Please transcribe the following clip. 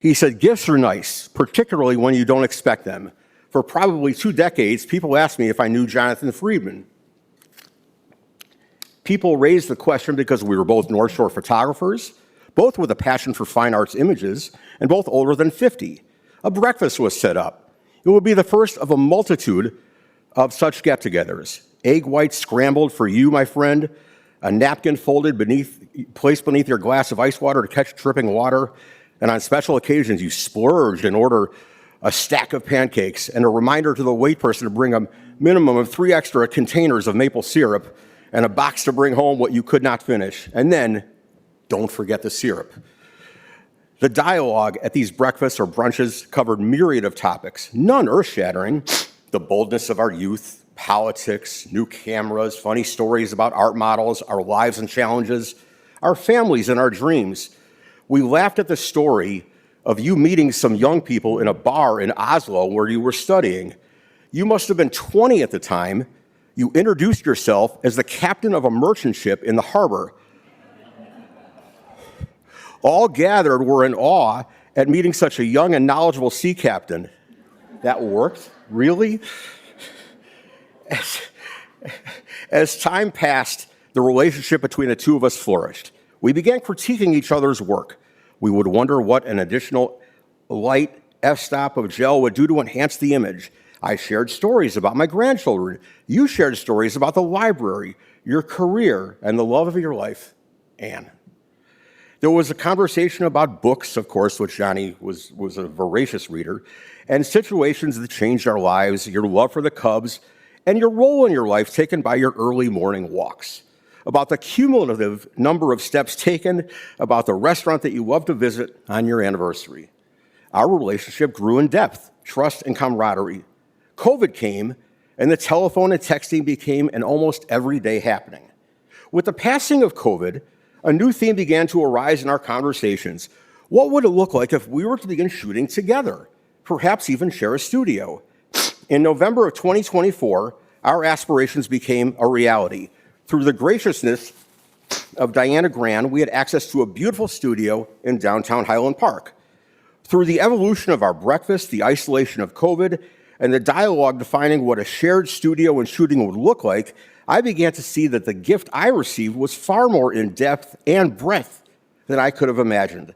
He said, gifts are nice, particularly when you don't expect them. For probably 2 decades, people asked me if I knew Jonathan Friedman. People raised the question because we were both North Shore photographers, both with a passion for fine arts images, and both older than 50. A breakfast was set up. It would be the first of a multitude of such get-togethers. Egg whites scrambled for you, my friend, a napkin placed beneath your glass of ice water to catch dripping water, and on special occasions you splurged and order a stack of pancakes and a reminder to the wait person to bring a minimum of 3 extra containers of maple syrup and a box to bring home what you could not finish. And then, don't forget the syrup. The dialogue at these breakfasts or brunches covered myriad of topics, none earth-shattering. The boldness of our youth, politics, new cameras, funny stories about art models, our lives and challenges, our families and our dreams. We laughed at the story of you meeting some young people in a bar in Oslo where you were studying. You must have been 20 at the time. You introduced yourself as the captain of a merchant ship in the harbor. All gathered were in awe at meeting such a young and knowledgeable sea captain. That worked? Really? As time passed, the relationship between the two of us flourished. We began critiquing each other's work. We would wonder what an additional light f-stop of gel would do to enhance the image. I shared stories about my grandchildren. You shared stories about the library, your career, and the love of your life, Anne. There was a conversation about books, of course, which Johnny was a voracious reader, and situations that changed our lives, your love for the Cubs, and your role in your life taken by your early morning walks. About the cumulative number of steps taken, about the restaurant that you love to visit on your anniversary. Our relationship grew in depth, trust, and camaraderie. COVID came, and the telephone and texting became an almost everyday happening. With the passing of COVID, a new theme began to arise in our conversations. What would it look like if we were to begin shooting together, perhaps even share a studio? In November of 2024, our aspirations became a reality. Through the graciousness of Diana Gran, we had access to a beautiful studio in downtown Highland Park. Through the evolution of our breakfast, the isolation of COVID, and the dialogue defining what a shared studio and shooting would look like, I began to see that the gift I received was far more in depth and breadth than I could have imagined.